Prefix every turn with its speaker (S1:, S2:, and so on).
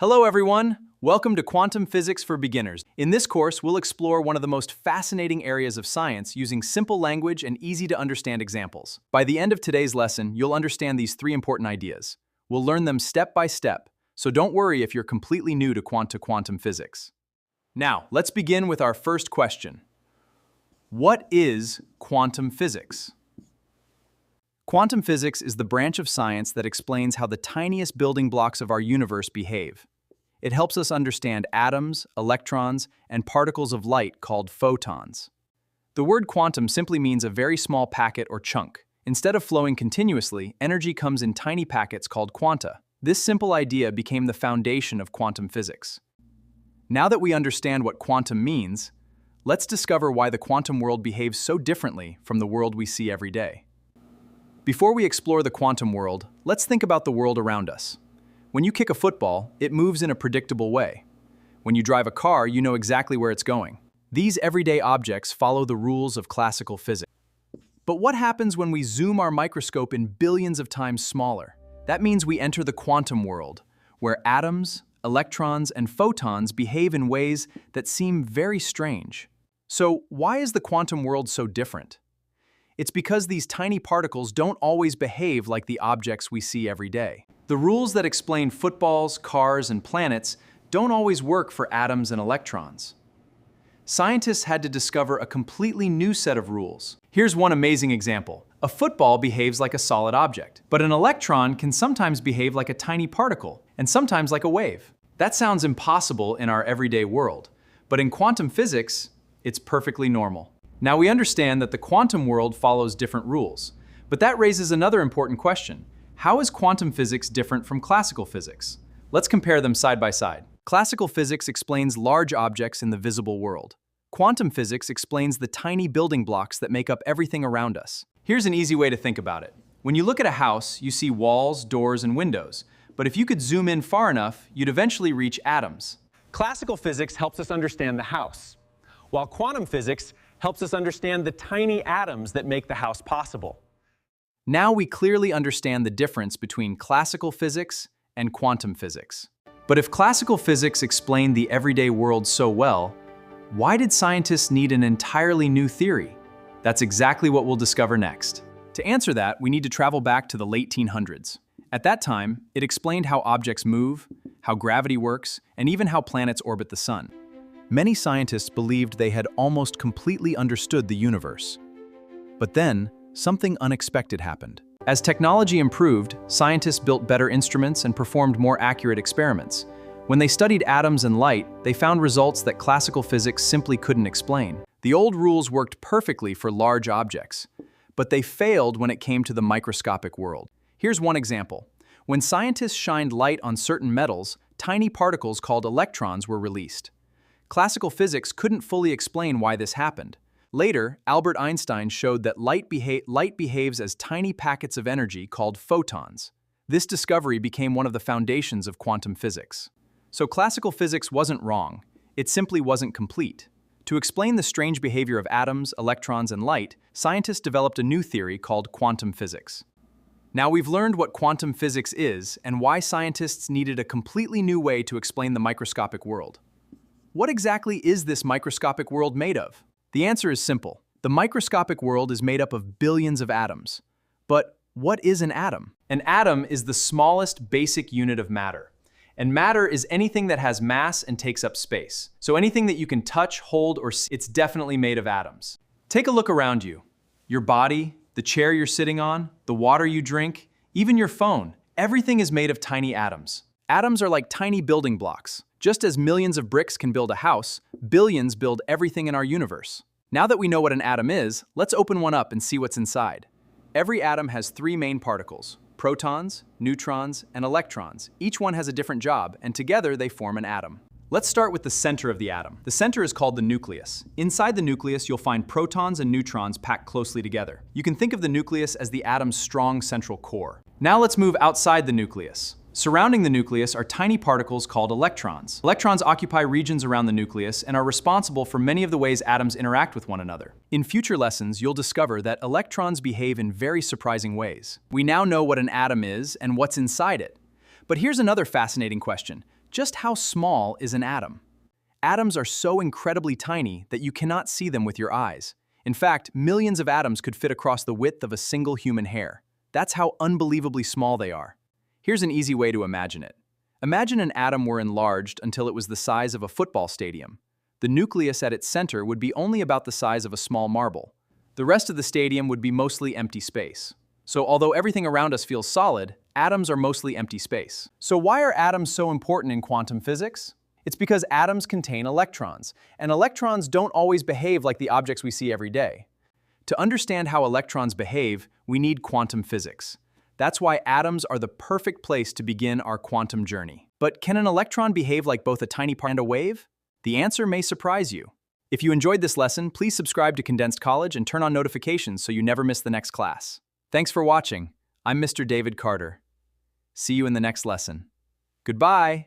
S1: Hello everyone! Welcome to Quantum Physics for Beginners. In this course, we'll explore one of the most fascinating areas of science using simple language and easy-to-understand examples. By the end of today's lesson, you'll understand these three important ideas. We'll learn them step by step, so don't worry if you're completely new to quantum physics. Now, let's begin with our first question. What is quantum physics? Quantum physics is the branch of science that explains how the tiniest building blocks of our universe behave. It helps us understand atoms, electrons, and particles of light called photons. The word quantum simply means a very small packet or chunk. Instead of flowing continuously, energy comes in tiny packets called quanta. This simple idea became the foundation of quantum physics. Now that we understand what quantum means, let's discover why the quantum world behaves so differently from the world we see every day. Before we explore the quantum world, let's think about the world around us. When you kick a football, it moves in a predictable way. When you drive a car, you know exactly where it's going. These everyday objects follow the rules of classical physics. But what happens when we zoom our microscope in billions of times smaller? That means we enter the quantum world, where atoms, electrons, and photons behave in ways that seem very strange. So, why is the quantum world so different? It's because these tiny particles don't always behave like the objects we see every day. The rules that explain footballs, cars, and planets don't always work for atoms and electrons. Scientists had to discover a completely new set of rules. Here's one amazing example. A football behaves like a solid object, but an electron can sometimes behave like a tiny particle, and sometimes like a wave. That sounds impossible in our everyday world, but in quantum physics, it's perfectly normal. Now we understand that the quantum world follows different rules, but that raises another important question. How is quantum physics different from classical physics? Let's compare them side by side. Classical physics explains large objects in the visible world. Quantum physics explains the tiny building blocks that make up everything around us. Here's an easy way to think about it. When you look at a house, you see walls, doors, and windows. But if you could zoom in far enough, you'd eventually reach atoms.
S2: Classical physics helps us understand the house, while quantum physics helps us understand the tiny atoms that make the house possible.
S1: Now we clearly understand the difference between classical physics and quantum physics. But if classical physics explained the everyday world so well, why did scientists need an entirely new theory? That's exactly what we'll discover next. To answer that, we need to travel back to the late 1800s. At that time, it explained how objects move, how gravity works, and even how planets orbit the sun. Many scientists believed they had almost completely understood the universe. But then, something unexpected happened. As technology improved, scientists built better instruments and performed more accurate experiments. When they studied atoms and light, they found results that classical physics simply couldn't explain. The old rules worked perfectly for large objects, but they failed when it came to the microscopic world. Here's one example. When scientists shined light on certain metals, tiny particles called electrons were released. Classical physics couldn't fully explain why this happened. Later, Albert Einstein showed that light behaves as tiny packets of energy called photons. This discovery became one of the foundations of quantum physics. So classical physics wasn't wrong, it simply wasn't complete. To explain the strange behavior of atoms, electrons, and light, scientists developed a new theory called quantum physics. Now we've learned what quantum physics is and why scientists needed a completely new way to explain the microscopic world. What exactly is this microscopic world made of? The answer is simple. The microscopic world is made up of billions of atoms. But what is an atom? An atom is the smallest basic unit of matter. And matter is anything that has mass and takes up space. So anything that you can touch, hold, or see, it's definitely made of atoms. Take a look around you. Your body, the chair you're sitting on, the water you drink, even your phone. Everything is made of tiny atoms. Atoms are like tiny building blocks. Just as millions of bricks can build a house, billions build everything in our universe. Now that we know what an atom is, let's open one up and see what's inside. Every atom has three main particles: protons, neutrons, and electrons. Each one has a different job, and together they form an atom. Let's start with the center of the atom. The center is called the nucleus. Inside the nucleus, you'll find protons and neutrons packed closely together. You can think of the nucleus as the atom's strong central core. Now let's move outside the nucleus. Surrounding the nucleus are tiny particles called electrons. Electrons occupy regions around the nucleus and are responsible for many of the ways atoms interact with one another. In future lessons, you'll discover that electrons behave in very surprising ways. We now know what an atom is and what's inside it. But here's another fascinating question. Just how small is an atom? Atoms are so incredibly tiny that you cannot see them with your eyes. In fact, millions of atoms could fit across the width of a single human hair. That's how unbelievably small they are. Here's an easy way to imagine it. Imagine an atom were enlarged until it was the size of a football stadium. The nucleus at its center would be only about the size of a small marble. The rest of the stadium would be mostly empty space. So although everything around us feels solid, atoms are mostly empty space. So why are atoms so important in quantum physics? It's because atoms contain electrons, and electrons don't always behave like the objects we see every day. To understand how electrons behave, we need quantum physics. That's why atoms are the perfect place to begin our quantum journey. But can an electron behave like both a tiny part and a wave? The answer may surprise you. If you enjoyed this lesson, please subscribe to Condensed College and turn on notifications so you never miss the next class. Thanks for watching. I'm Mr. David Carter. See you in the next lesson. Goodbye!